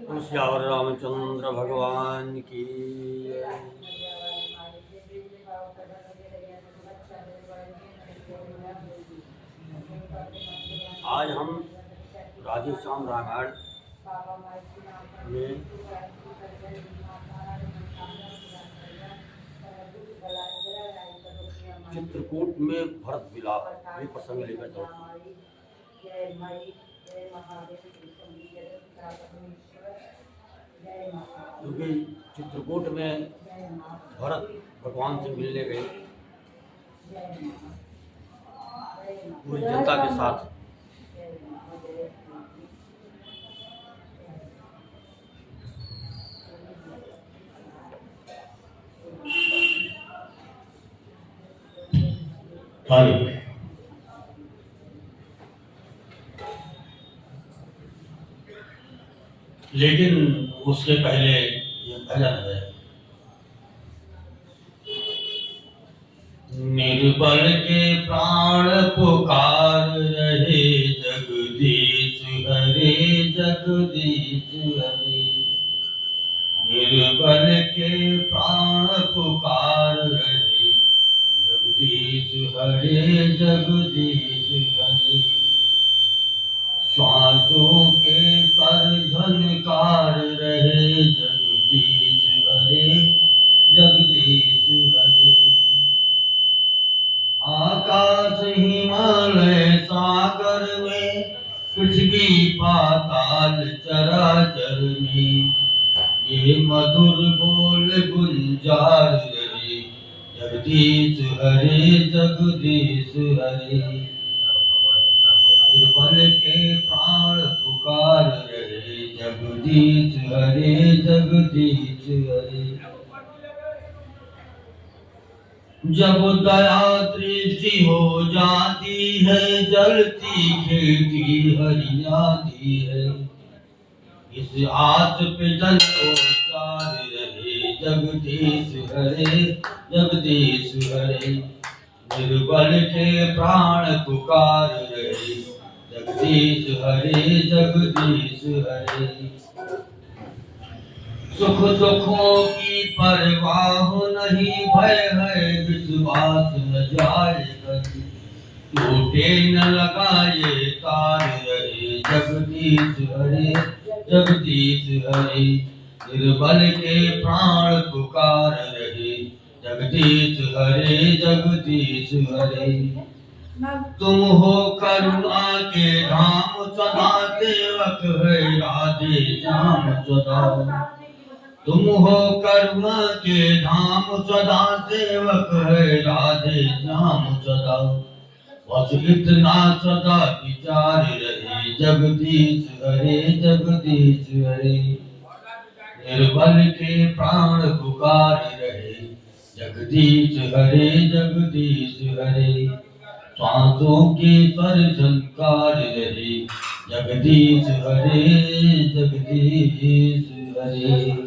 श्यावर रामचंद्र भगवान की। आज हम राधे श्याम रामायण में चित्रकूट में भरत विलाप ये प्रसंग लेकर चलते क्योंकि चित्रकूट में भरत भगवान से मिलने गए पूरी जनता के साथ। लेकिन उसके पहले ये भजन है। निर्बल के प्राण पुकार रहे जगदीश हरे जगदीश हरे। निर्बल के प्राण पुकार रहे जगदीश हरे जगदीश हरे। श्वासों के कर झनकार रहे जगदीश हरे जगदीश हरे। आकाश हिमालय सागर में पृथ्वी पाताल चराचर में ये मधुर बोल गुंजार रहे जगदीश हरे जगदीश हरे। निर्बल के प्राण पुकार रहे जगदीश हरे जगदीश हरे। जब दया दृष्टि हो जाती है जलती खेती हरियाती है। इस आस पे जल उतार रहे जगदीश हरे जगदीश हरे। निर्बल के प्राण पुकार रहे जगदीश हरे जगदीश हरे। सुख दुखों की परवाह नहीं भय है विश्वास न जाए कभी। टूटे न लगाए तार रहे जगदीश हरे जगदीश हरे। निर्बल के प्राण पुकार रहे जगदीश हरे जगदीश हरे। तुम हो करुणा के धाम सदा सेवक है राधे श्याम सदा। तुम हो करुणा के धाम सदा सेवक है राधे श्याम सदा। बस इतना सदा विचार रहे जगदीश हरे जगदीश हरे। निर्बल के प्राण पुकार रहे जगदीश हरे जगदीश हरे। श्वासों के स्वर झनकार रहे जगदीश हरे जगदीश हरे।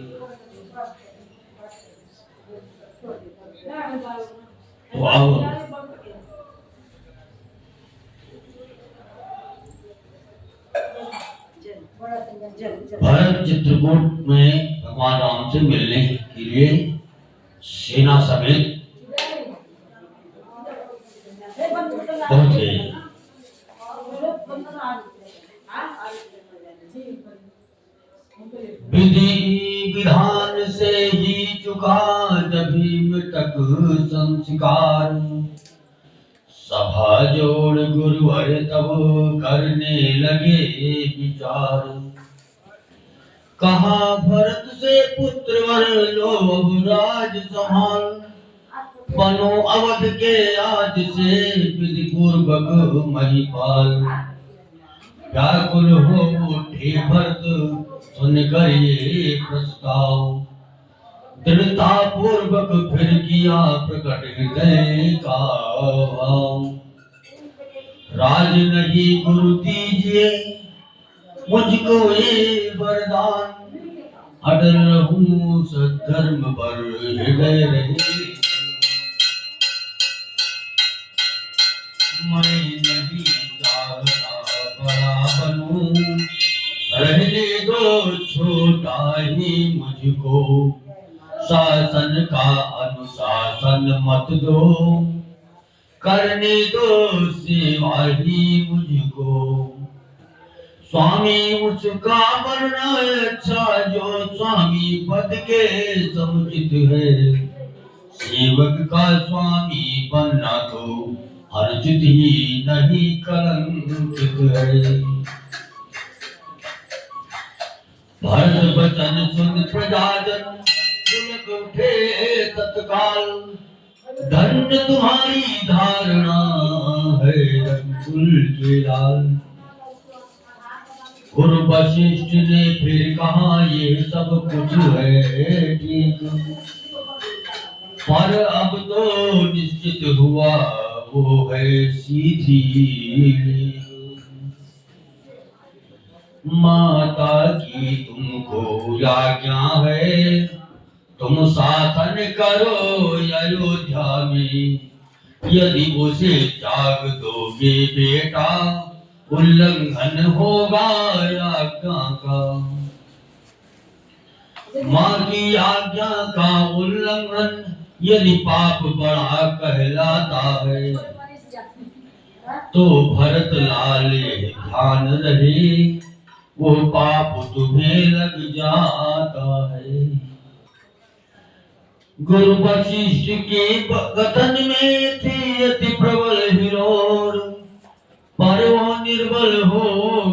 भरत चित्रकूट में भगवान राम से मिलने के लिए सेना समेत पहुंचे। विधि विधान से ही चुका जभी मृतक संस्कार। सभा जोड़ गुरुवर तब करने लगे विचार। कहा भरत से पुत्र वर लो अब राज संभाल। बनो अवध के आज से विधि पूर्वक महिपाल। व्याकुल हो उठे भरत सुनकर ये प्रस्ताव। दृढ़ता पूर्वक फिर किया प्रकट हृदय का भाव। राज नहीं गुरु दीजिए मुझको ये वरदान। अटल रहूं सद्धर्म पर हृदय रहे। मैं नहीं चाहता बड़ा बनूं रहने दो छोटा ही मुझको, शासन का अनुशासन मत दो, करने दो सेवा ही मुझको। स्वामी उसका बनना अच्छा जो स्वामी पद के समुचित है, सेवक का स्वामी बनना तो अर्जित ही नहीं कलंकित है। भरत वचन सुन प्रजाजन पुलक उठे तत्काल, धन्य तुम्हारी धारणा है रघुकुल के लाल। गुरु वशिष्ठ ने फिर कहा ये सब कुछ है ठीक, पर अब तो निश्चित हुआ वो है सीधी। माता की तुमको आज्ञा है, तुम शासन करो अयोध्या में, यदि उसे त्याग दोगे बेटा, उल्लंघन होगा आज्ञा का। माँ की आज्ञा का उल्लंघन यदि पाप बड़ा कहलाता है, तो भरत लाल ध्यान रहे वो पाप तुम्हें लग जाता है। गुरु वशिष्ठ के कथन में थी अति प्रबल हिलोर, पर वो निर्बल हो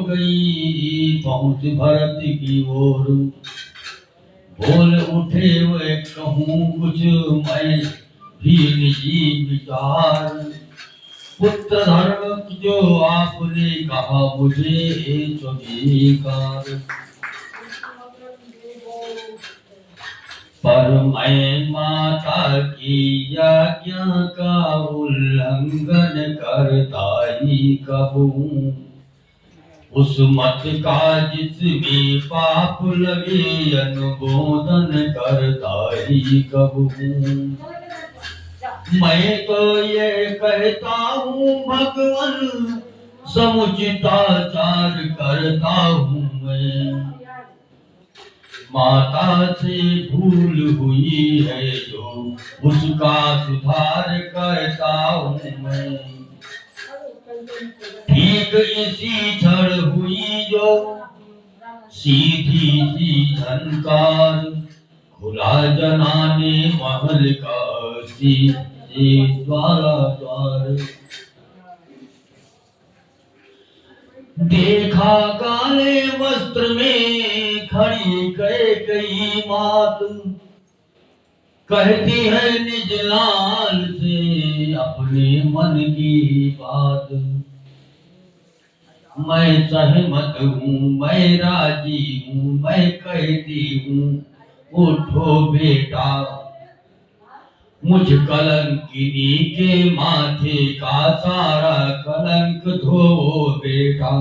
गई पहुंच भरत की ओर। बोल उठे वे कहूँ कुछ मैं भी निजी विचार, पुत्र धर्म जो आपने कहा मुझे स्वीकार। पर मैं माता की आज्ञा का उल्लंघन करता ही कब हूँ, उस मत का जिसमें पाप लगे अनुमोदन करता ही कब हूँ। मैं तो ये कहता हूँ भगवान समुचिताचार करता हूँ मैं, माता से भूल हुई है जो उसका सुधार करता हूँ मैं। ठीक इसी क्षण हुई जो सीधी सी झनकार, खुला जनाने महल का सीधे द्वारा द्वार। देखा काले वस्त्र में खड़ी कई मात, कहती है निज लाल से अपने मन की बात। मैं सहमत हूँ मैं राजी हूँ मैं कहती हूँ उठो बेटा, मुझ कलंकिनी के माथे का सारा कलंक धो बेटा।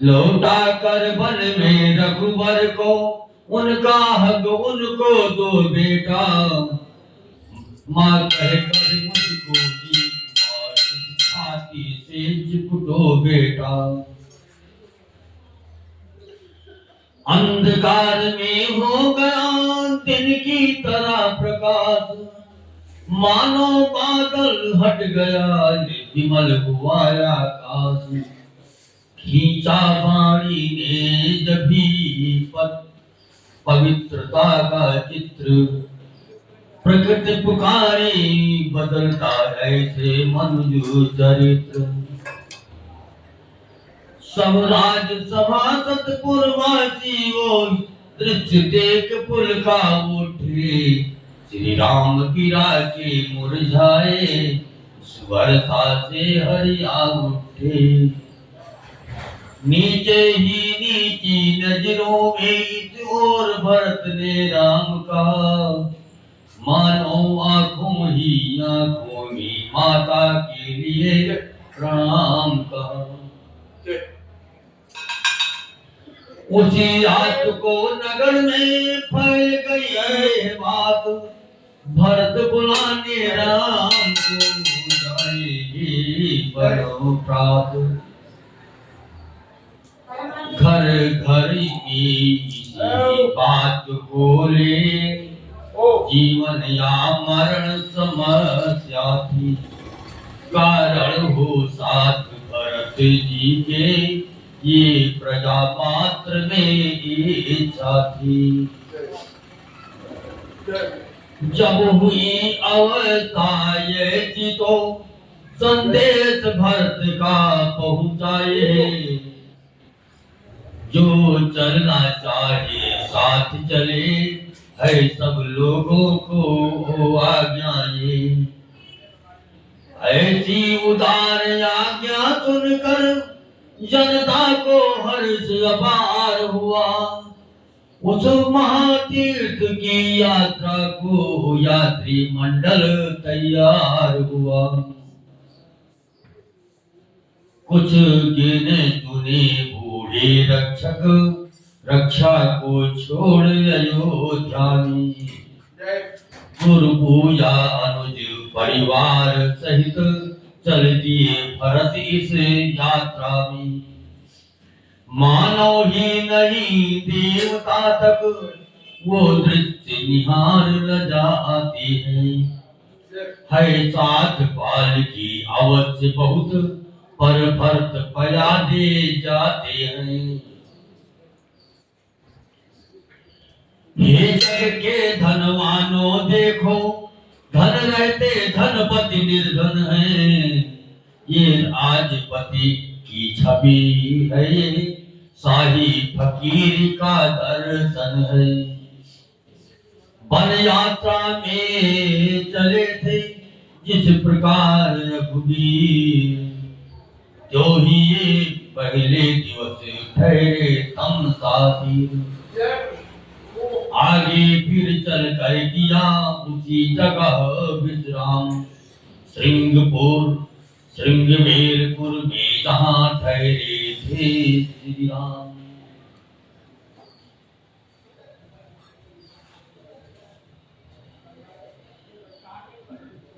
लौटा कर वन में रघुबर को उनका हक उनको दो बेटा, माँ कहकर मुझको छाती से चिपटो बेटा। अंधकार में हो गया दिन की तरह प्रकाश, मानो बादल हट गया विमल हुआ आकाश। खींचा वाणी ने जभी पवित्रता का चित्र, प्रकृति पुकारी बदलता ऐसे मनुज चरित्र। सब राज सभा सतपुरवासी वो दृश्य देख पुलका उठे, श्री राम गिरा के मुरझाए वर्षा से हरिया उठे। नीचे ही नीची नजरों में इस ओर भरत ने राम का, मानो आंखों ही आंखों में माता के लिए प्रणाम कहा। उसी रात को नगर में फैल गई है बात, भरत बुलाने राम को जाएगी बड़ो प्रात। घर घर की इसी बात बोले, जीवन या मरण समस्या थी, कारण हो साथ भरत जी के, ये प्रजा मात्र में इच्छा थी। जब हुई अवस्था ये तो संदेश भरत का पहुंचाए, जो चलना चाहे साथ चले, है सब लोगों को आज्ञाएं। ऐसी उदार आज्ञा सुनकर जनता को हर्ष अपार हुआ। उस महातीर्थ की यात्रा को यात्री मंडल तैयार हुआ। कुछ गिने चुने बूढ़े रक्षक रक्षा को छोड़ अयोध्या में, गुरु पूजा अनुज परिवार सहित चल दिए भरत इस यात्रा में। मानव ही नहीं देवता तक वो दृश्य निहार न जाते हैं। है साथ पाल की अवश्य बहुत, पर भरत पया दे जाते हैं। ये जग के धनवानों देखो, धन रहते धनपति निर्धन है। ये राजपति की छवि है, शाही फकीर का दर्शन है। वन यात्रा में चले थे जिस प्रकार रघुवीर, जो ही ये पहले दिवस ठहरे तम साथी। आगे फिर चल कर किया उसी जगह विश्राम, श्रृंगवेरपुर में जहाँ ठहरे थे श्री राम।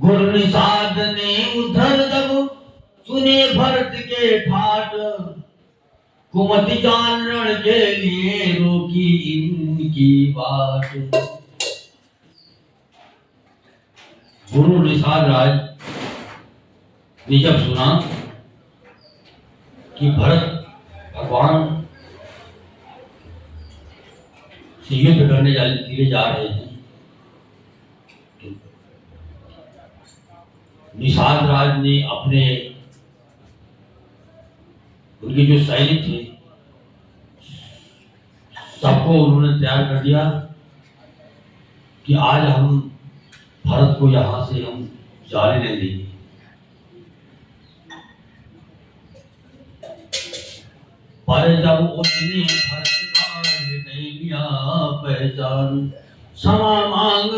गुरु निषाद ने उधर जब सुने भरत के ठाट, कुमति जान रण के लिए रोकी इनकी बात। गुरु निषाद राज ने जब सुना कि भरत भगवान से युद्ध करने के जा रहे हैं, निषाद राज ने अपने उनके जो सैनिक थे सबको उन्होंने तैयार कर दिया कि आज हम भारत को यहां से हम जाने नहीं देंगे। पर जब उसने भारत का नहीं लिया पहचान, क्षमा मांग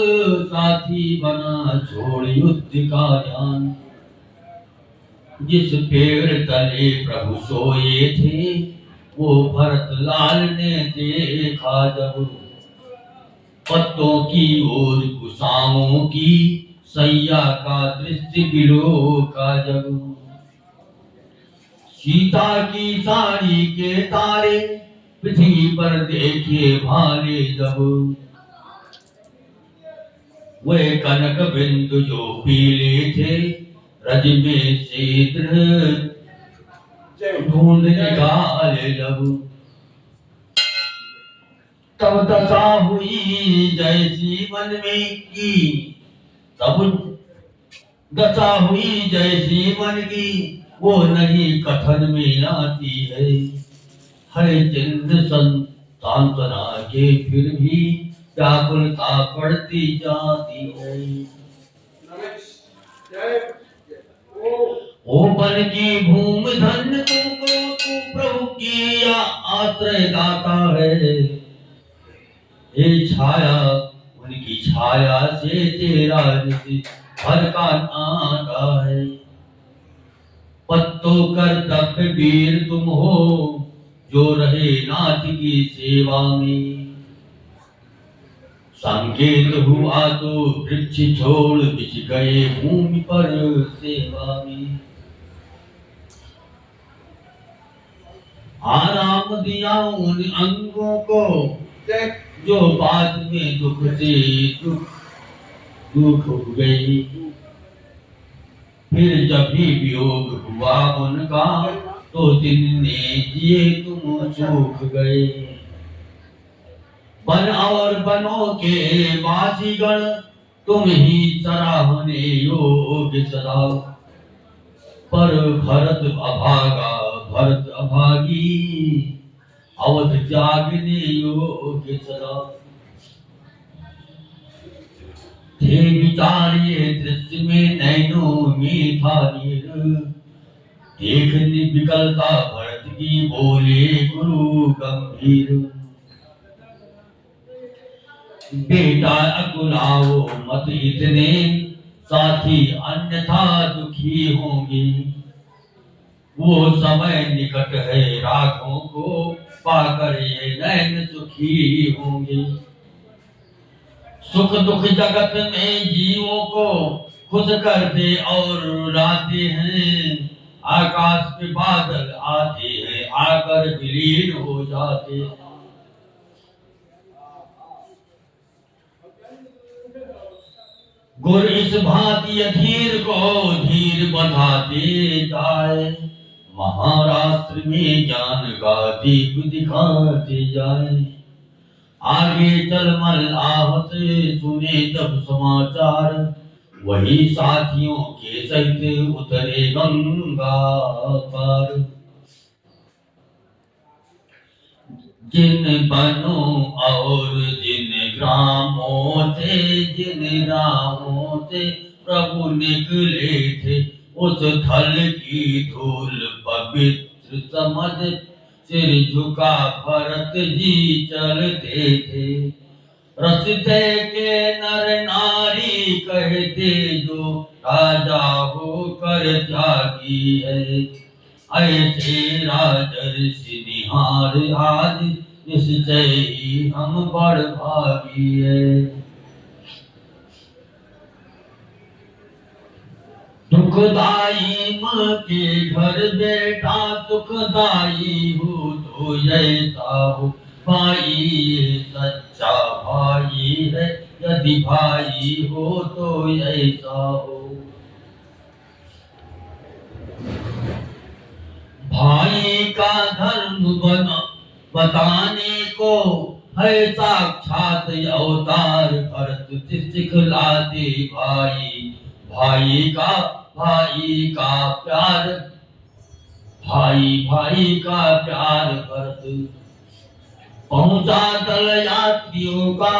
साथी बना छोड़ युद्ध का ध्यान। जिस पेड़ तले प्रभु सोए थे, वो भरत लाल ने देखा जब, पत्तों की ओर कुशाओं की सैया का दृश्य गिरो का जब। सीता की साड़ी के तारे पृथ्वी पर देखे भाले जब, वे कनक बिंदु जो पीले थे रज में क्षेत्र ढूंढ निकाले जब। तब दशा हुई जैसी मन में की, तब दशा हुई जैसी मन की, वो नहीं कथन में आती है। हर चिन्ह सांत्वना के फिर भी व्याकुलता बढ़ती जाती है। ओ बन की भूमि धन्य तुमको, तू प्रभु की आश्रय दाता है। ये छाया उनकी छाया से तेरा हर का नाता है। पत्तों कर्तव्य वीर तुम हो, जो रहे नाथ की सेवा में। संकेत हुआ तो वृक्ष छोड़ बिछ गए भूमि पर सेवा में। आराम दिया उन अंगों को जो बाद में दुख से दुख हो गई। फिर जब भी वियोग हुआ उनका तो दिन ने जिए तुम सूख गए। बन और बनों के वासीगण तुम ही सराहने योग्य सदा। पर भरत अभागा भरत अभागी अवध जागने योग्य सदा। थे विचार ये दृश्य में नैनों में था नीर। देखने विकलता भरत की बोले गुरु गंभीर। बेटा अकुलाओ मत इतने साथी अन्यथा दुखी होंगे। वो समय निकट है राखों को पाकर ये नैन सुखी होंगे। सुख दुख जगत में जीवों को खुश करते और रुलाते हैं। आकाश पे बादल आते हैं आकर विलीन हो जाते हैं। गुर इस भांति अधीर को धीर बढ़ाते जाए। महाराष्ट्र में ज्ञान का दीप दिखाते जाए। आगे चल मल्लाह से सुने जब समाचार। वही साथियों के सहित उतरे गंगा पार। जिन बनों और जिन ग्रामों से जिन राहों से प्रभु निकले थे उस थल की धूल पवित्र समझ सिर झुका भरत जी चलते थे। रस्ते के नर नारी कहते जो राजा होकर त्यागी है। ऐसे राजर्षि निहार आज निश्चय ही हम बड़ भागी है। दुखदाई माँ के घर बेटा सुखदाई हो तो ऐसा हो। भाई ये सच्चा भाई है यदि भाई हो तो ऐसा हो। भाई का धर्म बताने को है साक्षात अवतार। भरत सिखलाते भाई भाई का प्यार। भाई का प्यार भरत। पहुंचा दल यात्रियों का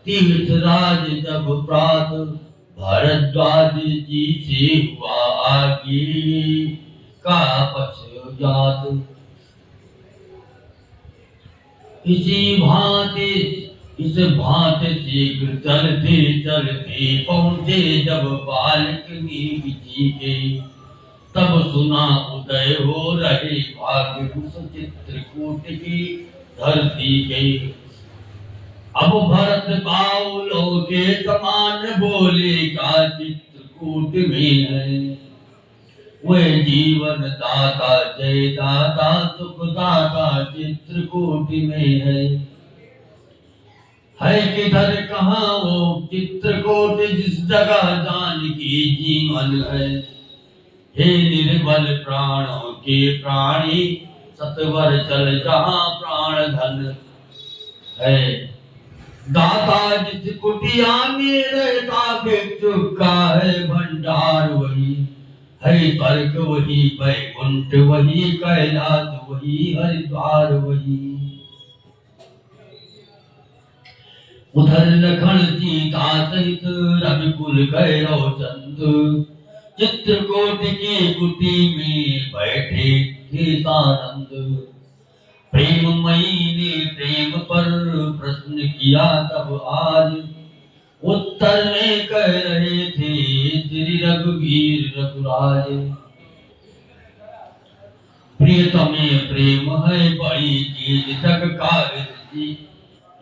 तीर्थराज जब प्रात। भरद्वाज जी से हुआ आगे का पश्चात। इस भांति शीघ्र चलते चलते पहुंचे जब बाल्मीकि जी के। तब सुना उदय हो रहे भाग्य उस चित्रकूट की धरती के। अब भरत बाउलों के समान बोले का चित्रकूट में है। वह जीवन दाता जय दाता सुख दाता चित्रकूट में है किधर कहाँ वो चित्रकूट जिस जगह जानकी जीवन है। हे निर्बल प्राणों के प्राणी सतवर चल जहाँ प्राण धन है। दाता जिस कुटिया में रहता भिक्षु का है भंडार वही है। स्वर्ग वही वैकुंठ वही कैलाश वही हरिद्वार वही। उधर लखन सीता सहित रविकुल गैरव चंद चित्रकूट की कुटी में बैठे थे सानंद। प्रेममयी ने प्रेम पर प्रश्न किया तब आज। उत्तर में कह रहे थे श्री रघुवीर रघुराज। प्रियतमे प्रेम है बड़ी चीज जग का ऋषि।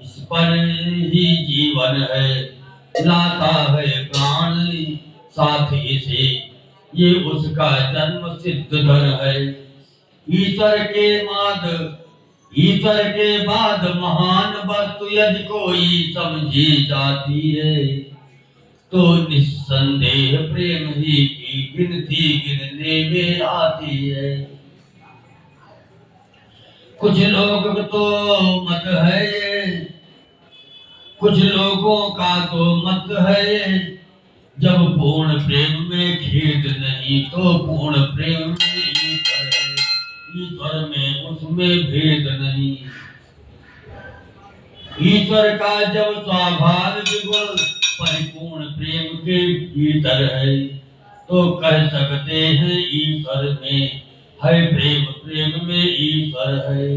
इस पर ही जीवन है लाता है प्राण साथ इसे। ये उसका जन्म सिद्ध धन है। ईश्वर के बाद महान वस्तु यदि कोई समझी जाती है तो निस्संदेह प्रेम ही की गिनती गिनने में आती है। कुछ लोग तो मत है ये, कुछ लोगों का तो मत है ये, जब पूर्ण प्रेम में खेद नहीं तो पूर्ण प्रेम में ईश्वर है, ईश्वर में उसमें भेद नहीं। ईश्वर का जब स्वाभाविक गुण परिपूर्ण प्रेम के भीतर है तो कह सकते हैं ईश्वर में है प्रेम, प्रेम में ईश्वर है।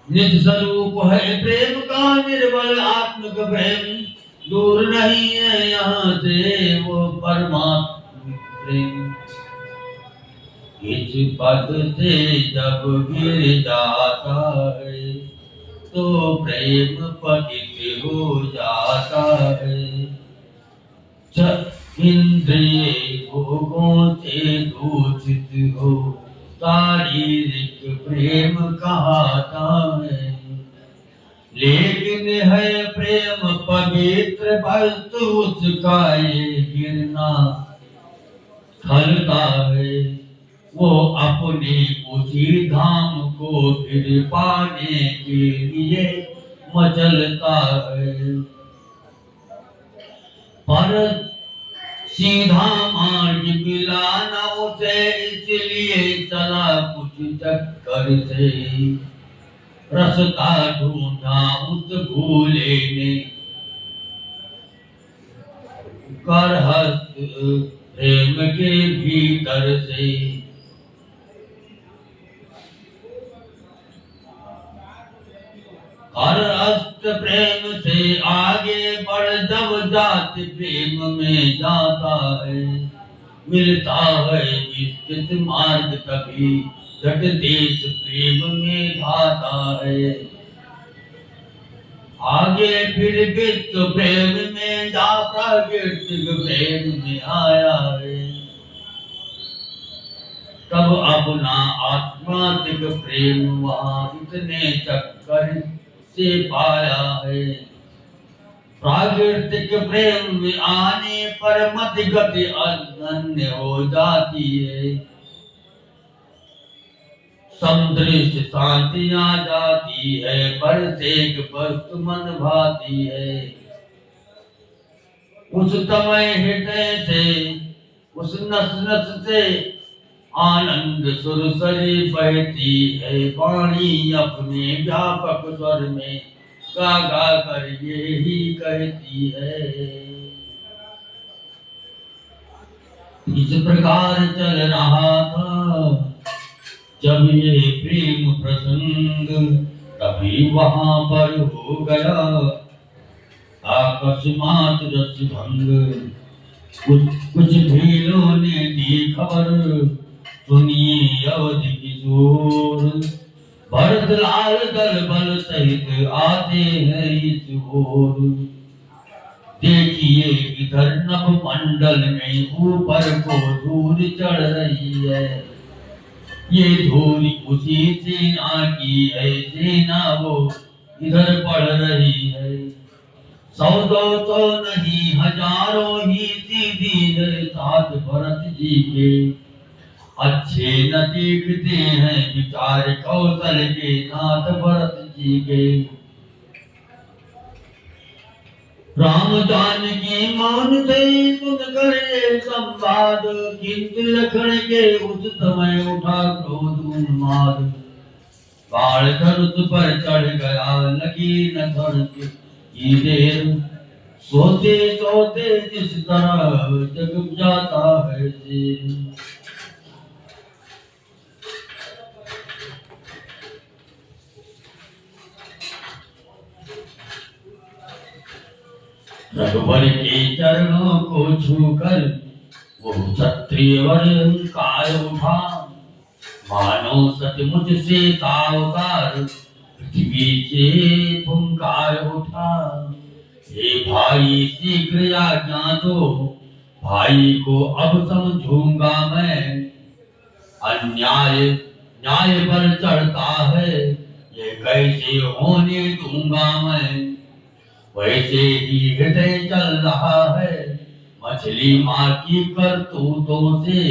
निज स्वरूप है प्रेम का निर्बल आत्मिक प्रेम, दूर नहीं है यहाँ से वो परमात्मा प्रेम। इस पद से जब गिर जाता है तो प्रेम पतित हो जाता है। इंद्रिय भोगों से दूषित हो शारीरिक प्रेम कहता है, लेकिन है प्रेम पवित्र वस्तु उसका ये गिरना खलता है। वो अपने उसी धाम को फिर पाने के लिए मचलता है, पर सीधा मार्ग मिला न उसे इसलिए चला कुछ चक्कर से। रास्ता ढूंढा उस भूले ने कर हस्त प्रेम के भीतर से। हर हस्त प्रेम से आगे बढ़ जब जात प्रेम में जाता है, मिलता है निश्चित मार्ग तभी घट देश प्रेम में भाता है। आगे फिर विश्व प्रेम में जा प्राकृतिक प्रेम में आया है, तब अपना आत्मात्मिक प्रेम वहाँ इतने चक्कर से पाया है। प्राकृतिक प्रेम में आने पर मत गति अनन्य हो जाती है, समदृष्ट शांति आ जाती है, पर एक वस्तु मन भाती है। उस समय हृदय से उस नस नस से आनंद सुरसरी बहती है, वाणी अपने व्यापक स्वर में गा गा कर ये ही कहती है। इस प्रकार चल रहा था जब ये प्रेम प्रसंग, तभी वहां पर हो गया अकस्मात रस भंग। कुछ भीलों ने दी खबर, सुनिए अवधि किशोर, भरत लाल दल बल सहित आते हैं इस ओर। देखिए इधर नभ मंडल में ऊपर को धूल चढ़ रही है, ये धूल उसी सेना की है, सेना वो इधर बढ़ रही है। 100 तो नहीं हजारों ही सीधी है साथ भरत जी के, अच्छे न दिखते हैं विचार कौशल के नाथ भरत जी के। राम जानकी मान थे सुन कर ये संवाद, किंतु लखन के उस समय उठा क्रोध उन्माद। बाण धनुष पर चढ़ गया लगी न धनुष की देर, सोते सोते जिस तरह जग जाता है शेर। रघुवर के चरणों को छूकर वो क्षत्रिय काय उठा, मानो सचमुच से अवतार पृथ्वी से फुंकार उठा। हे भाई शीघ्र आज्ञा दो, भाई को अब समझूंगा मैं, अन्याय न्याय पर चढ़ता है, ये कैसे होने दूंगा मैं। वैसे ही हृदय चल रहा है मछली माँ की करतूतों से।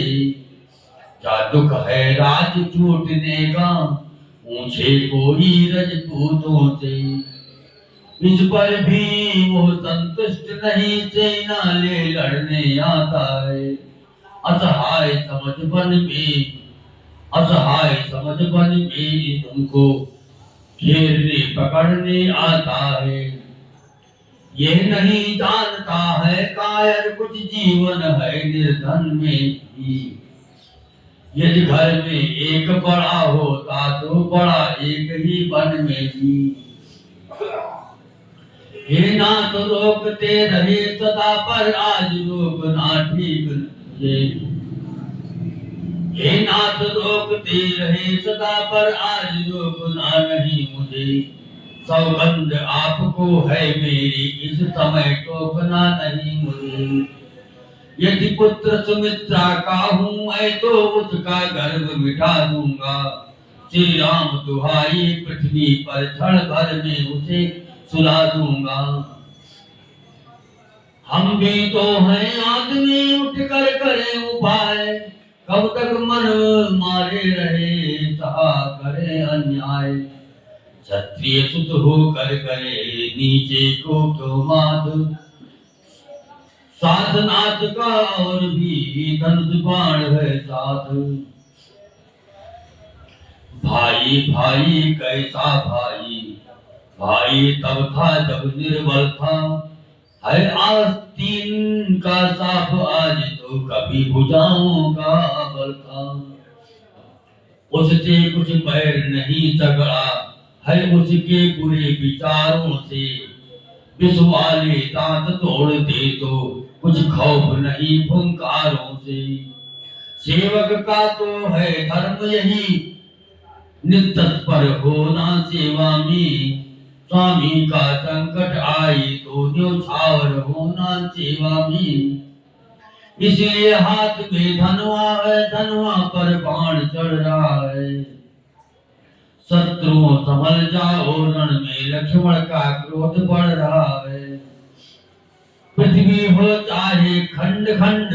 क्या दुख है राज छूटने का, पूछे कोई रजपूतों से। इस पर भी वो संतुष्ट नहीं, सेना ले लड़ने आता है। असहाय समझ बन में असहाय समझ बन में तुमको घेरने पकड़ने आता है। ये नहीं जानता है कायर कुछ जीवन है निर्धन में भी। यदि घर में एक बड़ा होता तो बड़ा एक ही वन में भी। हे नाथ रोकते रहे सदा पर आज रोकना ठीक नहीं। हे नाथ रोकते रहे सदा पर आज रोकना नहीं मुझे। सौगंध आपको है मेरी, इस समय टोकना नहीं मुझे। यदि पुत्र सुमित्रा का हूँ मैं तो उसका गर्व मिटा दूंगा। श्री राम दुहाई पृथ्वी पर क्षण भर में उसे सुला दूंगा। हम भी तो हैं आदमी, उठ कर करें उपाय। कब तक मन मारे रहे सहा करे अन्याय। क्षत्रिय सुत होकर करे नीचे को क्यों मात। साधनाथ का और भी धनुष बाण है साथ। भाई भाई कैसा भाई, भाई तब था जब निर्बल था। है आस्तीन का साफ आज तो कभी भुजाओं का बल था। उससे कुछ पैर नहीं झगड़ा है उसके बुरे विचारों से। विष वाले दांत तोड़ दे तो कुछ खौफ नहीं फुंकारों से। सेवक का तो है धर्म यही, नितत्पर होना सेवा में। स्वामी का संकट आए तो न्यौछावर होना सेवा में। इसलिए हाथ में धनवा है, धनवा पर बाण चढ़ रहा है। शत्रुओं संभल जाओ रण में, लक्ष्मण का क्रोध बढ़ रहा है। पृथ्वी हो चाहे खंड खंड,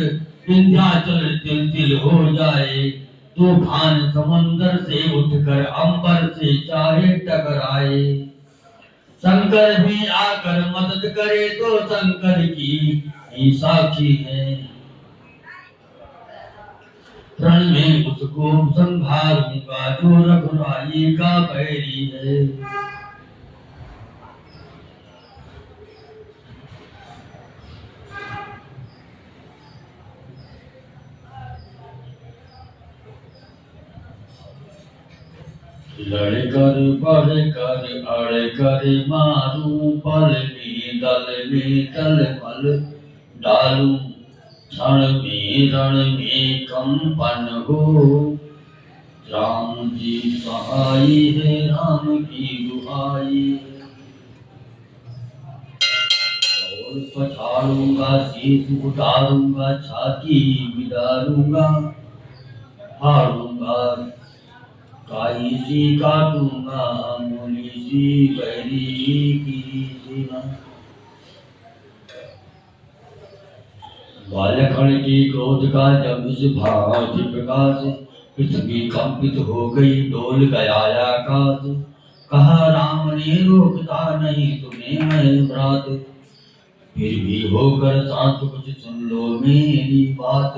विंध्याचल तिल तिल हो जाए। तूफान समुद्र से उठकर अंबर से चाहे टकराए। शंकर भी आकर मदद करे तो शंकर की ही साक्षी है। रण में उसको संहारूंगा जो रघुराई का बैरी है। लड़कर बढ़कर अड़कर मारूं, पल में दल मल डालूं। क्षण में रण में कंपन हो, राम जी सहाय है राम की दुहाई। और पछाड़ूंगा शीश उतारूंगा, छाती बिदारूंगा। हारूंगा काई सी काटूंगा, मूली सी बैरी की सीना। बालखण की क्रोध का जब इस भांति प्रकाश, पृथ्वी कंपित हो गई डोल गया आकाश। कहा राम ने रोकता नहीं तुम्हें मैं व्रात, फिर भी होकर शांत कुछ सुन लो मेरी बात।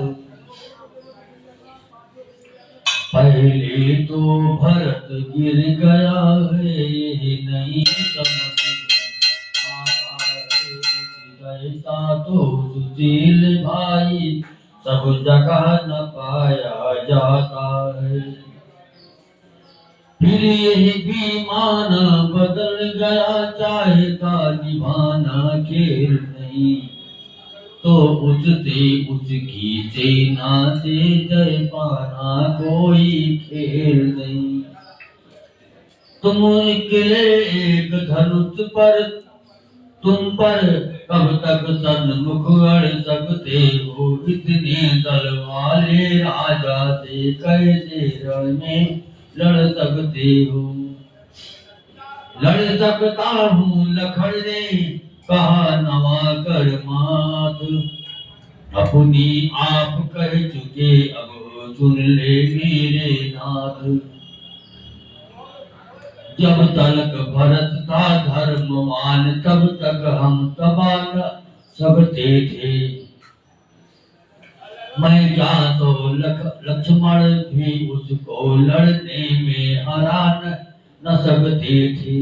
पहले तो भरत गिर गया है, ये नहीं समझ आता तो सुशील भाई, सब जगह न पाया जाता है। फिर यही भी मान बदल गया, चाहता निभाना खेल नहीं। तो उससे उसकी सेना से जय पाना कोई खेल नहीं। तुम निकले एक धनुष पर, तुम पर कब तक सन्मुख अड़ सकते हो, इतने दल वाले राजा से कैसे रण में लड़ सकते हो। लड़ सकता हूँ लखन ने कहा नवा कर मात, अपनी आप कह चुके अब सुन ले मेरे नाथ। जब तक भरत था धर्मवान, तब तक हम तबा न सकते थे। मैं क्या तो लक्ष्मण भी उसको लड़ने में हरा न सकते थे।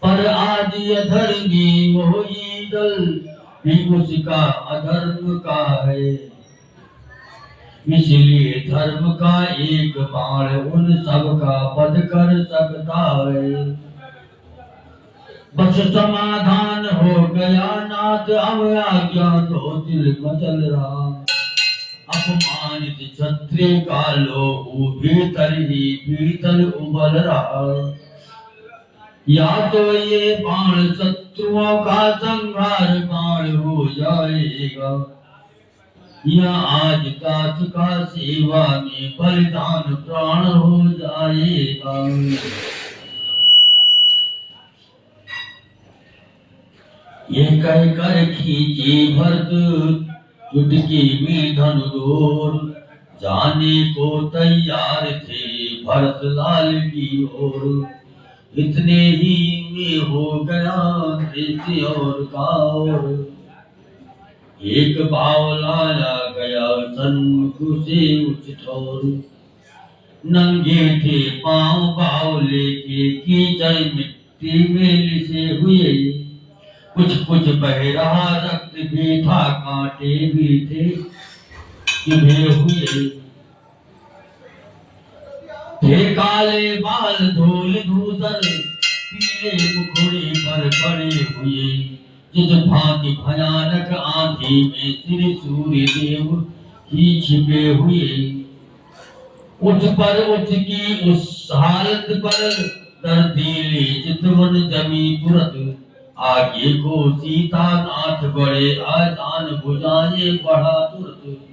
पर आज अधर्मी वही दल भी उसका अधर्म का है, इसलिए धर्म का एक बाण उन सब का वध कर सकता है। बस समाधान हो गया नाथ, अब आज्ञा दो दिल मचल रहा। अपमानित क्षत्रिय का लोहू भीतर ही भीतर उबल रहा। या तो ये बाण शत्रुओं का संहार बाण हो जाएगा, या आज तात का सेवा में बलिदान प्राण हो जाएगा। ये कहकर खींची भरत युद्ध की में धनुधोर, जाने को तैयार थे भरत लाल की ओर। इतने ही में हो गया नृत्य और गाओर, एक बावला आ गया सन्मुख से उच्च ठोर। नंगे थे पांव बावले के कीचड़ मिट्टी में लिसे हुए, कुछ कुछ बह रहा रक्त भी था, कांटे भी थे चुभे हुए। थे काले बाल धूल धूसर पीले मुखड़े पर पड़े हुए, जिस भांति भयानक आंधी में श्री सूर्य देव ही छिपे हुए। उठ की उस हालत पर दर्दीली चितवन जमी तुरंत, आगे को सीता नाथ बड़े आसान भुजाएं बढ़ा तुरंत।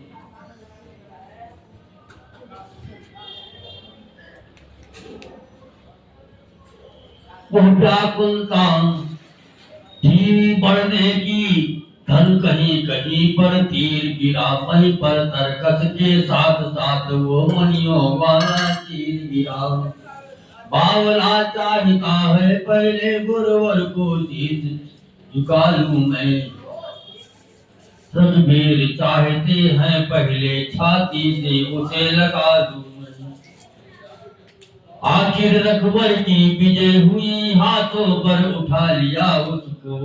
वह व्याकुलता थी बढ़ने की, धन कहीं कहीं पर तीर गिरा, वहीं पर तरकस के साथ साथ वो मनियों वाला तीर गिरा। बावला चाहता है पहले गुरुवर को शीश झुका लूं मैं, रघुवीर चाहते हैं पहले छाती से उसे लगा दूं मैं। आखिर रघुवर की विजय हुई, हाथों पर उठा लिया उसको,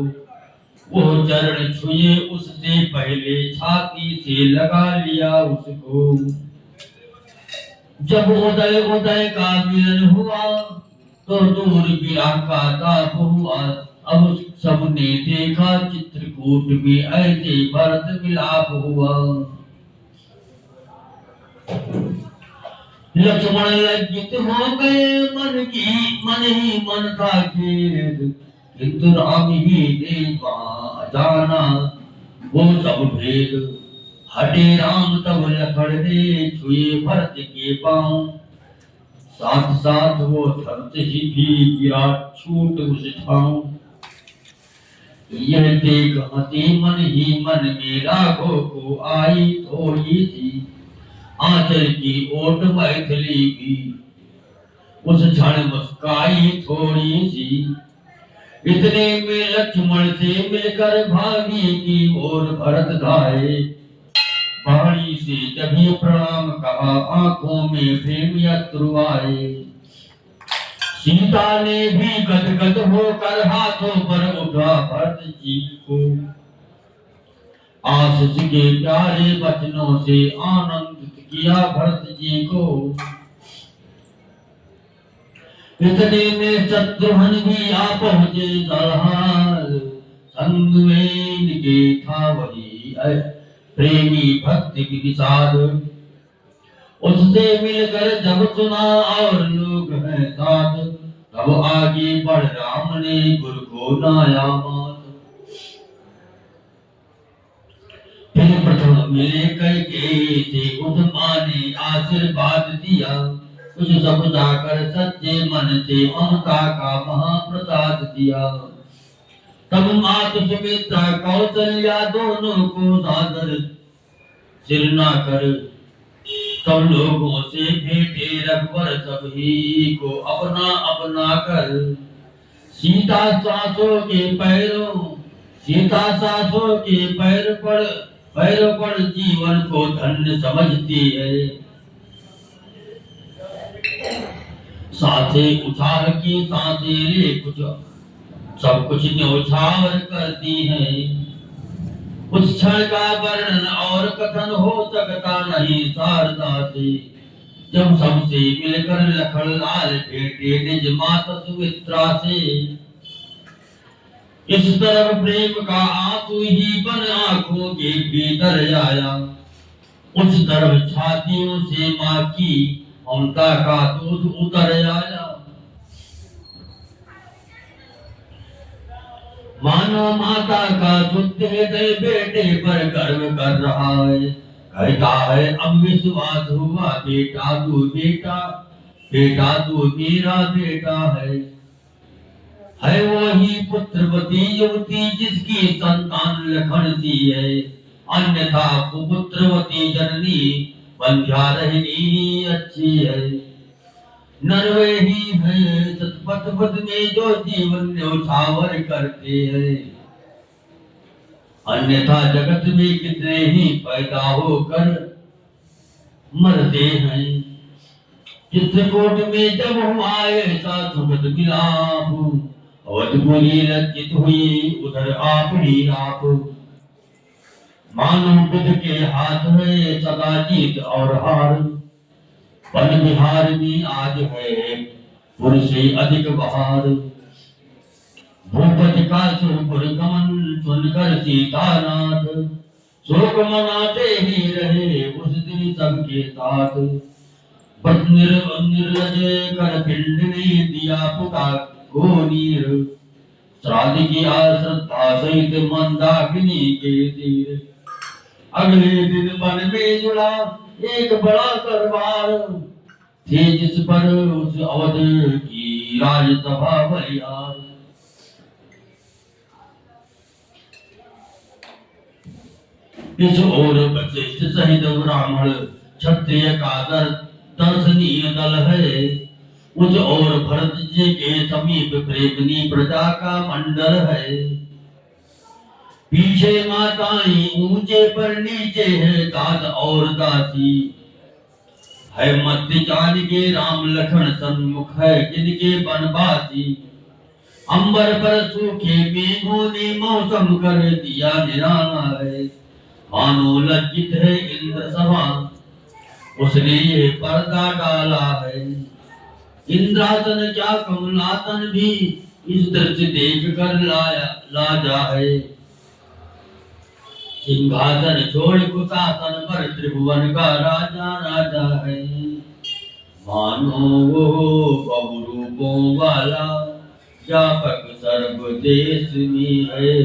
वो चरण छुए उससे पहले छाती से लगा लिया उसको। जब उदय उदय का मिलन हुआ, तो दूर विरह का ताप हुआ। अब सबने देखा चित्रकूट में ऐसे भरत विलाप हुआ। लक्ष्मण लज्जित हो गए, मन ही मन था खेद, किंतु राम ही ने जाना वो सब भेद। हटे राम तब लखन ने छुए भरत के पांव, साथ साथ वो धरत ही भी गिरा छूट उस ठाव। यह देख हंसी मन ही मन में राघव को आई थोड़ी सी, आंचल की ओट मैथिली भी उस क्षण मुस्काई थोड़ी सी। इतने में लक्ष्मण से मिलकर भागी की ओर भरत धाये, वाणी से जब ये प्रणाम कहा, आंखों में प्रेम अश्रु आए। सीता ने भी गदगद होकर हाथों पर उठा भरत जी को, आशीष के प्यारे वचनों से आनंदित किया भरत जी को। इतने में शत्रुघ्न भी आ पहुंचे दरहाल, संग में इनके था वही प्रेमी भक्ति की निषाद। उससे मिलकर जब सुना और लोग हैं साथ, तब आगे बढ़ राम ने गुरु को नाया मात। मिले कैकेयी से उधमा ने आशीर्वाद दिया। कुछ सब जाकर सच्चे मन से ममता का महाप्रसाद दिया। तब मात सुमित्रा कौशल्या दोनों को सादर सिर ना कर, सब लोगों से भेंटे रघुवर सभी को अपना अपना कर। सीता सासों के पैरों पर जीवन को धन्य समझती है। सांसें उछाल की सांसें ले कुछ सब कुछ न्योछावर करती हैं। उस क्षण का वर्णन और कथन हो सकता नहीं शारदा से, जब सबसे मिलकर लखन लाल भेटे निज माता सुमित्रा से। इस तरफ प्रेम का आंसू ही बन आंखों के भीतर आया, उस तरफ छातियों से माँ की ममता का दूध उतर आया। मानो माता का शुद्ध हृदय बेटे पर गर्व कर रहा है। कहता है अब विश्वास हुआ, बेटा तू मेरा बेटा है वही पुत्रवती युवती जिसकी संतान लखन सी है। अन्यथा कुपुत्रवती जननी बंध्या रहनी अच्छी है। नरवे ही है सतपथ पद में जो जीवन न्योछावर करते हैं। अन्यथा जगत में कितने ही पैदा होकर मरते हैं। चित्रकूट में जब हम आए ऐसा सुखद मिलाप, अवधपुरी लज्जित हुई उधर आप ही आप। मानो बुद्ध के हाथ में सदा जीत और हार, वन बिहार में आज है पुरुष से अधिक बहार। भूपति का सुरपुर गमन सुनकर सीतानाथ, शोक मनाते ही रहे उस दिन सबके साथ। बस निर्लज कर पिंड ने दिया पुता को नीर, श्राद्ध किया श्रद्धा सहित मंदाकिनी के तीर। अगले दिन वन में जुड़ा एक बड़ा दरबार, थे जिस पर उस अवध की राजसभा बलिहार। इस ओर वशिष्ठ सहित ब्राह्मण क्षत्रिय का दर्शनीय दल है। उस ओर भरत जी के समीप प्रेमनी प्रजा का मंडल है। पीछे माताएं ऊंचे पर नीचे है दास और दासी, है मध्य जान के राम लखन सन्मुख है जिनके बनवासी। अंबर पर सूखे मेघों ने मौसम कर दिया निराला है। मानो लज्जित है इंद्र सभा, उसने ये पर्दा डाला है। इंद्रासन क्या कमलासन भी इस दृश्य देख कर लाजा है। सिंहासन छोड़ कुशासन पर त्रिभुवन का राजा है। मानो वो बहुरूपों वाला व्यापक सर्व देश में है।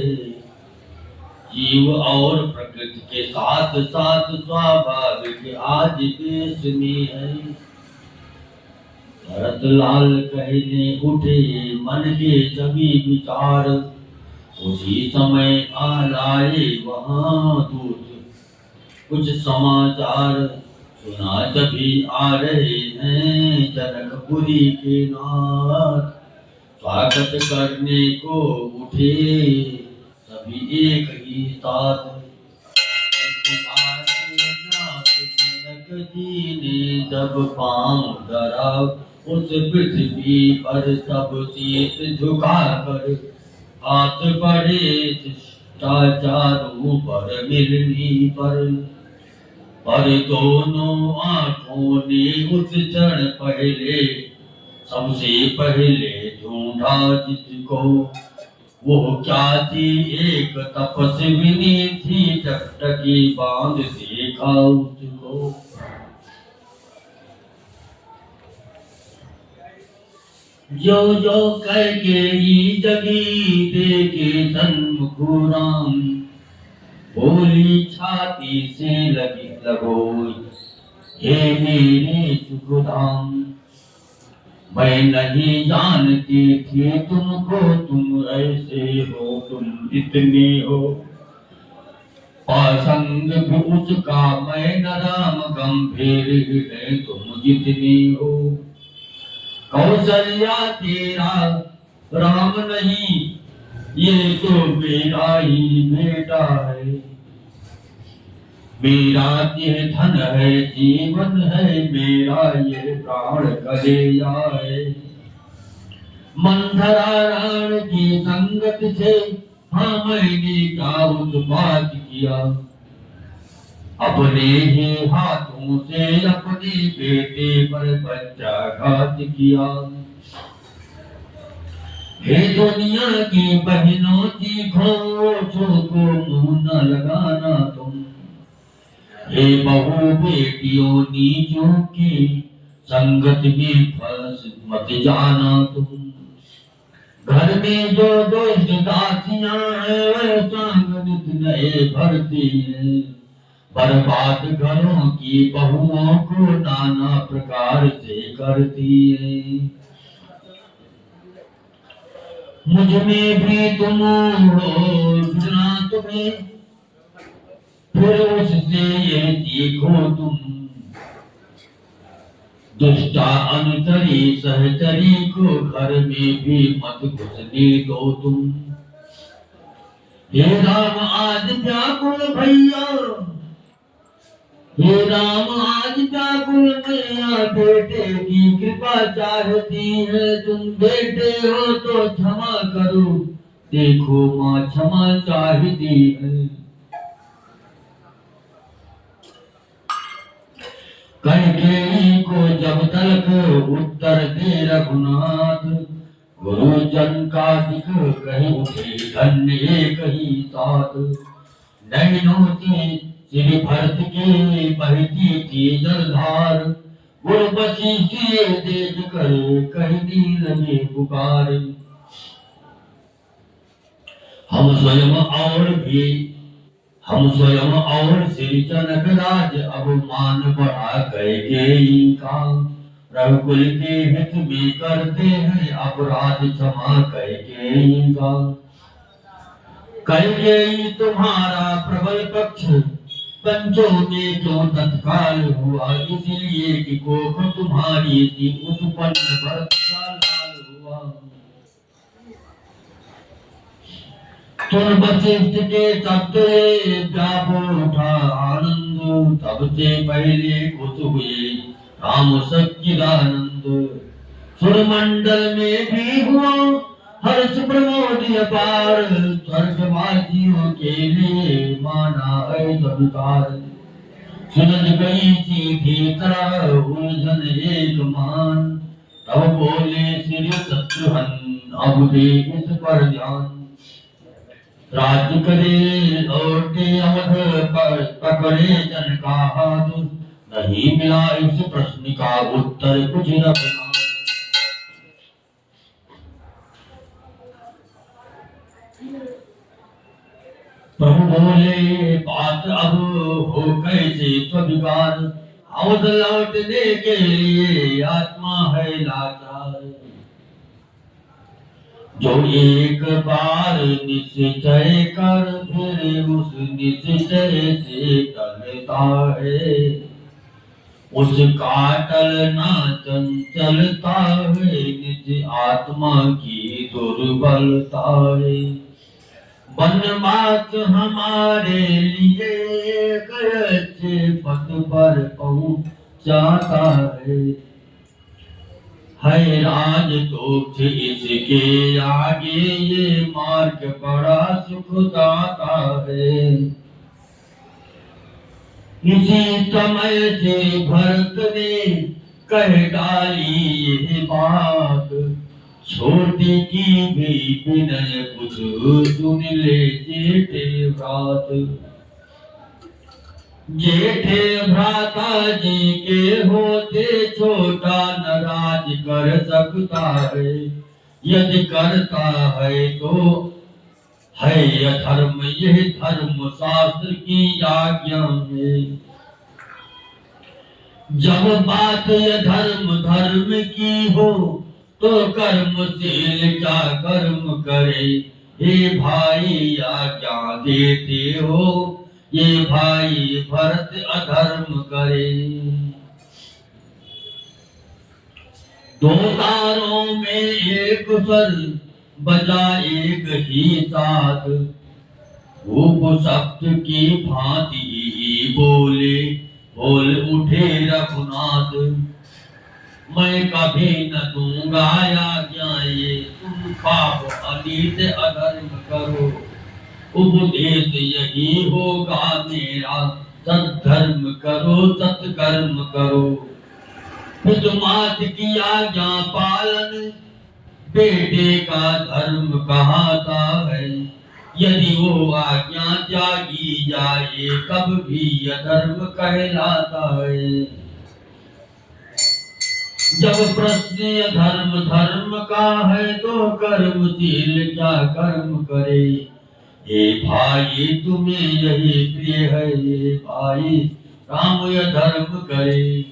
जीव और प्रकृति के साथ साथ स्वाभाविक आज देश में है। भरत लाल कहने उठे मन के सभी विचार, उसी समय आ लाए वहां दूत कुछ समाचार। सुना तभी आ रहे हैं जनकपुरी के नाथ, स्वागत करने को उठे सभी एक ही साथ। जनक जी ने जब पांव धरा उस पृथ्वी पर, सब शीत झुका कर हाथ बढ़े शिष्टाचारों पर मिलनी पर दोनों आंखों ने उस क्षण पहले सबसे पहले ढूंढा जिसको। वो क्या थी एक तपस्विनी थी, टकटकी बांध देखा उसको। जो जो कैकेयी जगी देखे सन्मुख राम, बोली छाती से लगी लगोई, हे मेरे सुखधाम, मैं नहीं जानती थी तुमको, तुम ऐसे हो, तुम इतने हो। पासंग भी उसका मैं न राम गंभीर है, तुम जितनी हो। कौशल्या तेरा राम नहीं, ये तो मेरा ही बेटा है। मेरा ये धन है, जीवन है, मेरा ये प्राण कलेजा है। मंथरा राण की संगत से हाँ मैंने क्या उत्पात किया, अपने ही हाथों से अपने बेटे पर बच्चाघात किया। हे दुनिया की बहनों की घोषों को मुंह न लगाना तुम, हे बहू बेटियों नीचों की संगत में फंस मत जाना तुम। घर में जो दुष्ट दासियां हैं, संगत नए भरती हैं, बर्बाद घरों की बहुओं को नाना प्रकार से करती है। मुझ में भी तुम हो बिना तुम्हें, फिर उससे ये सीखो तुम। दुष्टा अनुचरी सहचरी को घर में भी मत घुसने दो तुम। हे राम आज व्याकुल भैया, हे राम आज व्याकुल मैया, बेटे की कृपा चाहती है। तुम बेटे हो तो क्षमा करो, देखो माँ क्षमा चाहती है। कैकेयी को जब तलक उत्तर दे रघुनाथ, गुरुजन का दिख कहीं उठे धन्य एक ही साथ। नैनों से श्री भरत के बहती थी जलधार, गुरबसी से देख कर कहने लगे पुकार। हम स्वयं और श्री जनक राज अब मान बढ़ा कैकेयी का। रघुकुल के हित में करते हैं अपराध क्षमा कैकेयी का। कैकेयी तुम्हारा प्रबल पक्ष पंचों में क्यों तत्काल हुआ, इसलिए कि कोख तुम्हारी थी उत्पन्न भरत का लाल हुआ। तुम वशिष्ठ के शब्द व्यापो उठा आनंद, सबसे पहले कुछ हुए राम सच्चिदानंद। सुरमंडल में भी हुआ हर्ष प्रमोद अपार, स्वर्गवासियों के लिए माना है स्वीकार। सुलझ गई सीधी तरह उलझन एक मान, तब बोले श्री शत्रुघ्न अब दे इस पर ध्यान। राज्य करे लौटे अवध पकड़े जन का हाथ, नहीं मिला इस प्रश्न का उत्तर कुछ न बना। प्रभु बोले बात अब हो कैसे स्वीकार, अवध लौटने के लिए आत्मा है लाचार। जो एक बार निश्चय कर फिर उस निश्चय से टलता है, उसका टलना चंचलता है, निज आत्मा की दुर्बलता है। वनवास हमारे लिए अच्छे पद पर पहुंचाता है राज तो इसके आगे ये मार्ग बड़ा सुखदाता है। इसी समय से भरत ने कह डाली ये बात, छोटे की भी विनय कुछ सुन ले जेठे भ्रात। जेठे भ्राता जी के होते छोटा न राज कर सकता है, यदि करता है तो है अधर्म यह धर्म शास्त्र की आज्ञा है। जब बात अधर्म धर्म की हो तो कर्मशील क्या कर्म करे। हे भाई आज्ञा देते हो ये भाई भरत अधर्म करे। दो तारों में एक स्वर बजा एक ही साथ। रूप शब्द की भांति ही बोले बोल उठे रघुनाथ। मैं कभी न दूंगा आज्ञा ये तुम पाप अनित अधर्म करो। उपदेश यही होगा मेरा सद्धर्म करो सत्कर्म करो। खुद मात की आज्ञा पालन बेटे का धर्म कहता है। यदि वो आज्ञा त्यागी जाए तब भी अधर्म कहलाता है। जब प्रश्न अधर्म धर्म का है तो कर्मशील क्या कर्म करे। हे भाई तुम्हें यही प्रिय है ये भाई राम अधर्म करे।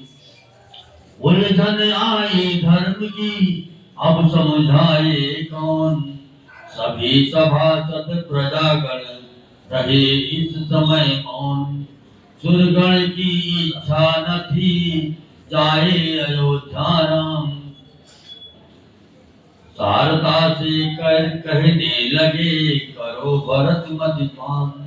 उलझन आई धर्म की अब समझाए कौन। सभी सभासद प्रजागण रहे इस समय मौन। सुरगण की इच्छा न थी जाए अयोध्या राम। शारदा से कहने लगे करो भरत मदिपान।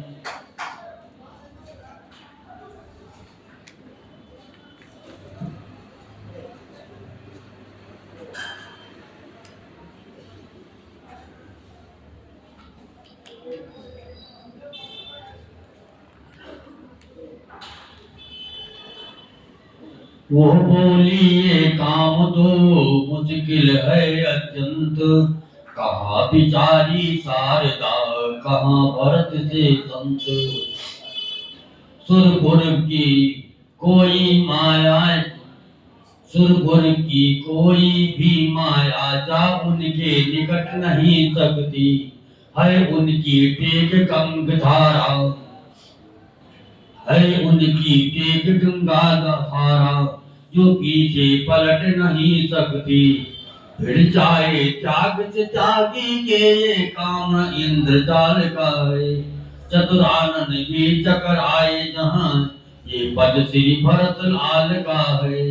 वो बोली ये काम तो मुश्किल है अत्यंत। कहाँ बिचारी शारदा कहाँ भरत से संत। सुरपुर की कोई माया सुरपुर की कोई भी माया जा उनके निकट नहीं सकती है। उनकी टेक गंगाधारा है उनकी टेक गंगाधारा जो पीछे पलट नहीं सकती। फिर चाहे त्याग से त्यागी के ये काम इंद्रजाल का है। चतुरानन ये चक्र आए जहां ये पद श्री भरत लाल का है।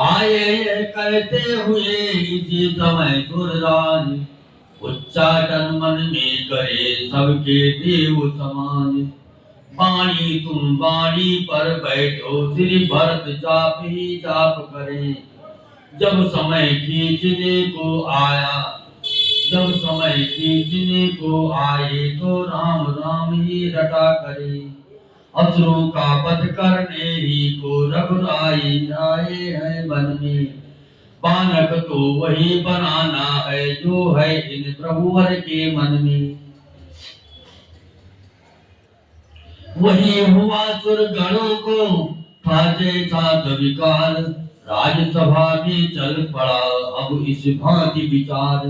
आए कहते हुए इसी समय सुरराज। उच्चाटन मन में करे सबके देव समान। बाणी तुम बाणी पर बैठो श्री भरत जाप ही जाप करे। जब समय खींचने को आया जब समय खींचने को आए तो राम राम ही रटा करे। असुरों का वध करने ही को रघुराई आए हैं वन में। बालक तो वही बनाना है जो है इन प्रभुवर के मन में। वही हुआ सुरगणों को था जैसा विकार। राजसभा में चल पड़ा अब इस भांति विचार।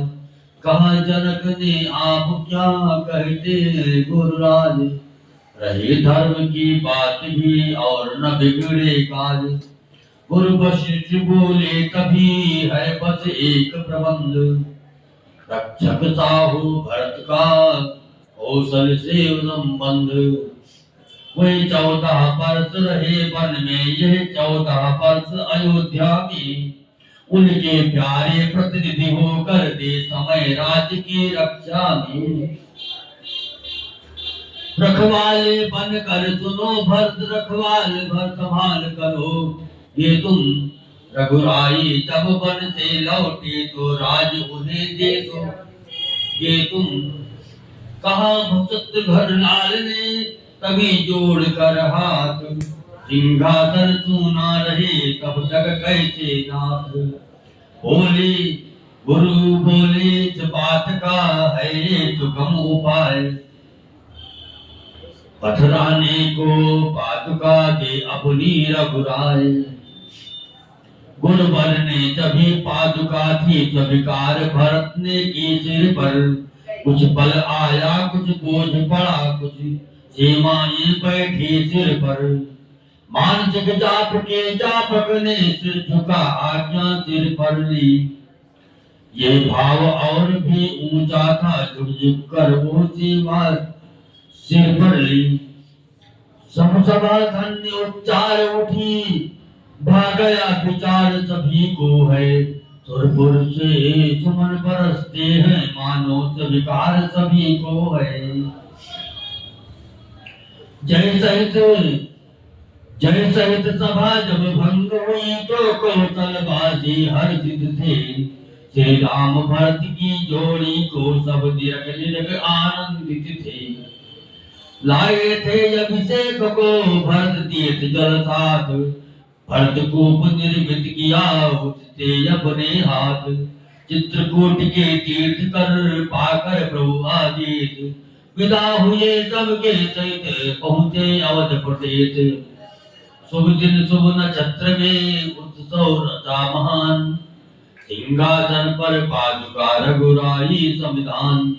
कहा जनक ने आप क्या कहते हैं गुरुराज। रहे धर्म की बात भी और न बिगड़े काज। गुरु वशिष्ठ बोले तभी है बस एक प्रबंध। रक्षक साहु भरत का कौशल से संबंध। वही 14 वर्ष रहे वन में यह 14 वर्ष अयोध्या में। उनके प्यारे प्रतिनिधि होकर दे समय राज्य की रक्षा में। रखवाले बनकर सुनो भरत रखवाल भर संभाल करो। ये तुम रघुराई जब वन से लौटे तो राज उन्हें दे दो। ये तुम कहा भक्त घर लाल ने तभी जोड़ कर हाथ। सिंहासन सुना रहे तब तक कैसे नाथ। बोले गुरु बोले इस बात का है सुगम उपाय। पथराने को पादुका दे अपनी रघुराय। गुण बरने जभी पादुका थी, जब विकार भरत ने की सिर पर। कुछ बल आया कुछ बोझ पड़ा, कुछ सीमाएं बैठी सिर पर। मानसिक जाप के जापक ने सिर झुका, आज्ञा सिर पर ली। ये भाव और भी ऊंचा था, झुक झुक कर वो सेवा सिर पर ली। सब सभा धन्य उच्चार उठी, भाग गया विचार सभी को है। सुरपुर से सुमन बरसते हैं, मानो स्वीकार सभी को है। जय सहित सभा जब भंग हुई, तो कौशलवासी हर्षित थे। श्री राम भरत की जोड़ी को सब निरख आनंदित थे। लाए थे अभिषेक को भरत तीर्थ जल साथ, भरत कूप निर्मित किया उससे अपने हाथ। चित्रकूट के तीर्थ कर पाकर प्रभु आदित, विदा हुए सबके सहित पहुँचे अवध प्रदेश। शुभ दिन शुभ नक्षत्र में उत्सव रचा महान, सिंहासन पर पादुका रघुराई संविधान।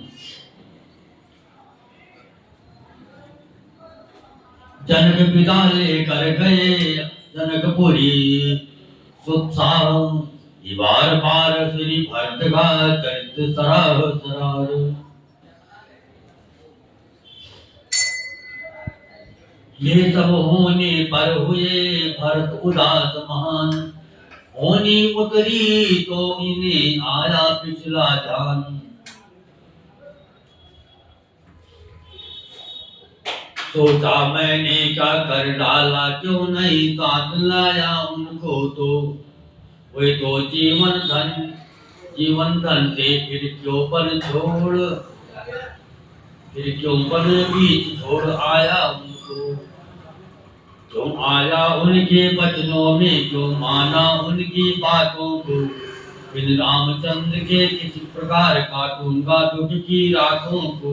जनक विदा लेकर गए जनकपुरी, सुत्साह बार बार श्री भरत का चरित सराह सरार। ये सब होने पर हुए भरत उदास महान, होनी उतरी तो इन्हें आया पिछला जान। सोचा मैंने क्या कर डाला, क्यों नहीं साथ लाया उनको तो। वे तो जीवन धन से फिर क्यों पर बीच छोड़ आया उनको। क्यों आया उनके वचनों में, क्यों माना उनकी बातों को। बिन रामचंद्र के किसी प्रकार काटूंगा दुख की रातों को।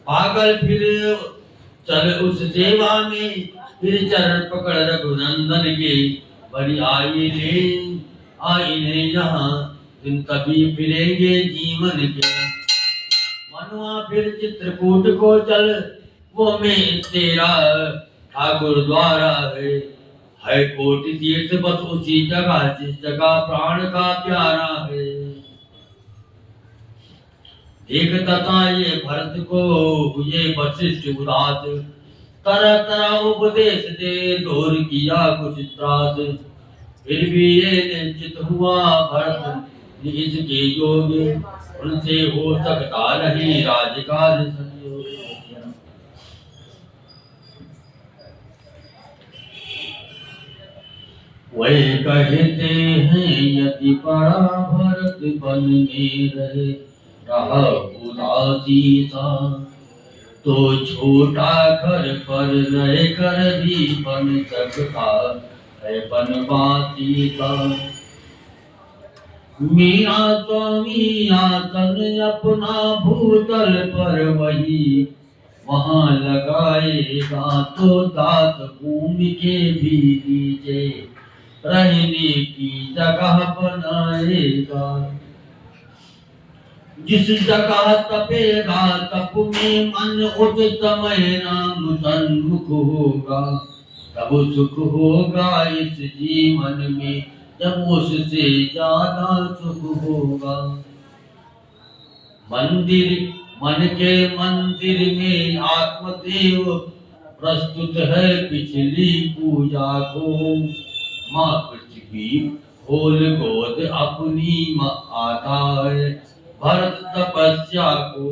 पागल फिर चल उस सेवा में, फिर चरण पकड़ रघुनंदन के। बड़ी आई ने यहाँ, दिन तभी फिरेंगे जीवन के। मनुआ फिर चित्रकूट को चल, वो में तेरा ठाकुर द्वारा है कोटि तीर्थ बस उसी जगह, जिस जगह प्राण का प्यारा है। देख तथा ये भरत को ये वशिष्ठ उदास, तरह तरह उपदेश दे दूर किया कुछ त्रास। फिर भी ये निश्चित हुआ भरत इसके योग्य, उनसे हो सकता नहीं राजकाज संयोग। वे कहते हैं यदि बड़ा भरत बन में रहा उदासी सा, तो छोटा घर पर रह कर भी बन सकता है बनवासी का। मेरा स्वामी आसन अपना भूतल पर वही वहां लगाएगा, तो दास भूमि के भी नीचे रहने की जगह बनाएगा। जिस जगह तपेगा तप में मन, उस समय राम सन्मुख होगा। तब सुख होगा इस जीवन में, जब उससे ज्यादा सुख होगा। मन के मंदिर में आत्मदेव प्रस्तुत है पिछली पूजा को। माँ पृथ्वी खोल गोद अपनी आता है भरत तपस्या को।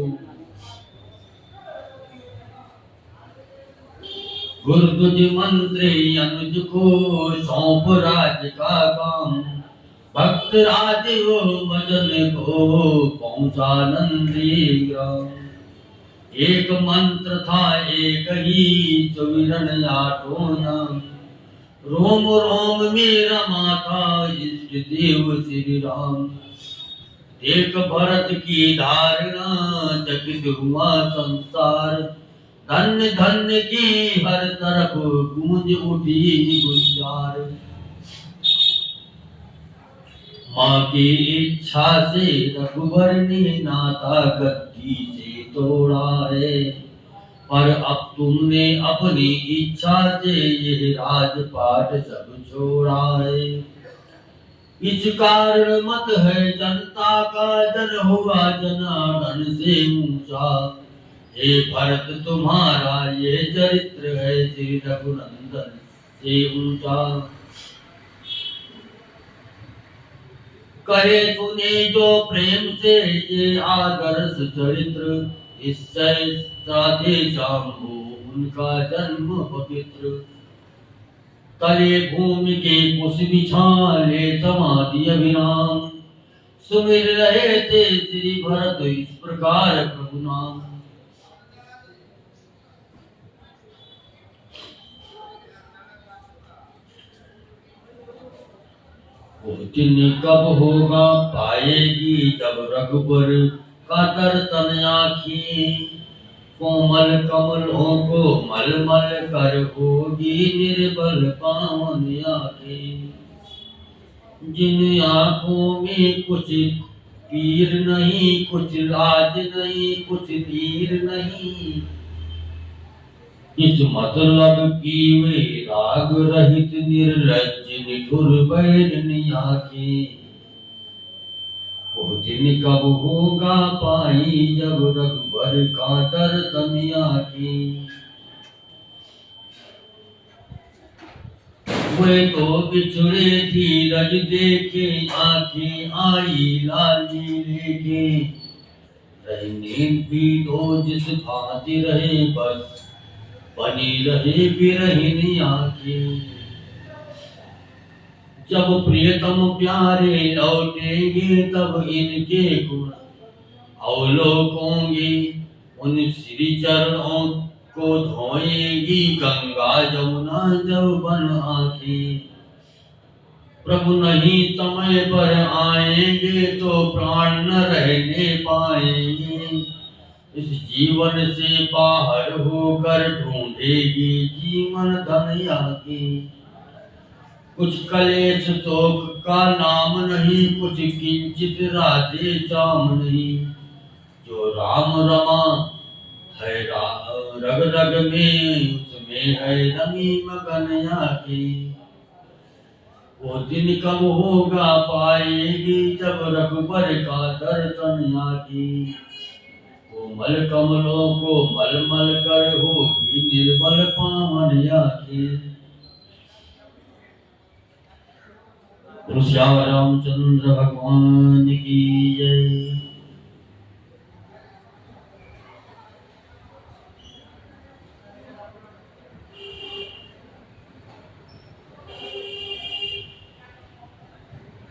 गुरु तुझ मंत्री अनुज को सौंप राज का काम, भक्त राज हो भजन को पहुंचा नंदीग्राम। एक मंत्र था एक ही सुमिरन आठों नाम, रोम रोम में रमा था इष्ट देव श्री राम। एक भरत की धारणा चकित हुआ संसार, धन्य धन्य की हर तरफ गूंज उठी गुंजार। माँ की इच्छा से रघुवर ने नाता गद्दी से तोड़ा है, पर अब तुमने अपनी इच्छा से ये राजपाट सब छोड़ा है। इस कारण मत है जनता का जन हुआ जनार्दन से ऊंचा। हे भरत तुम्हारा ये चरित्र है श्री रघुनंदन से ऊंचा। कहे तूने जो प्रेम से ये आदर्श चरित्र, निश्चय साधे जाम्बो उनका जन्म पवित्र। तले भूमि के कुश बिछाले समाधि अभिराम, सुमिर रहे थे श्री भरत इस प्रकार प्रभु नाम। वो दिन कब होगा पाएगी जब रघुबर का दर्शन आँखें, कोमल कमलों को मलमल कर होगी निर्बल पावन आँखें। जिन आँखों में कुछ पीर नहीं, कुछ लाज नहीं, कुछ तीर नहीं, इस मतलब की वे राग रहित निर्लज्ज निठुर बैरिनी आँखें। वो दिन कब होगा पाई जब रघुबर का दर्शन आँखें। वे तो बिछुड़े धीरज देखे आँखें आई लाली लेके, रही नींद भी तो जिस भांति रहे बस बनी रहे बिरहिनी आँखें। जब प्रियतम प्यारे लौटेंगे तब इनके गुण अवलोकोंगे, उन श्री चरणों को धोएंगी गंगा जमुना जब बन आँखें। प्रभु नहीं समय पर आएंगे तो प्राण न रहने पाएंगे, इस जीवन से बाहर होकर ढूंढेगी जीवन धन आगे। कुछ कलेश शोक का नाम नहीं, कुछ किंचित राधे चाम नहीं, जो राम रमा है रग रग में उसमें है रमी मगन आगे। वो दिन कब होगा पाएगी जब रघुबर का दर्शन आगे। कोमल कमलों को मलमल कर होगी निर्मल पावन आँखें। श्याम रामचंद्र भगवान की जय।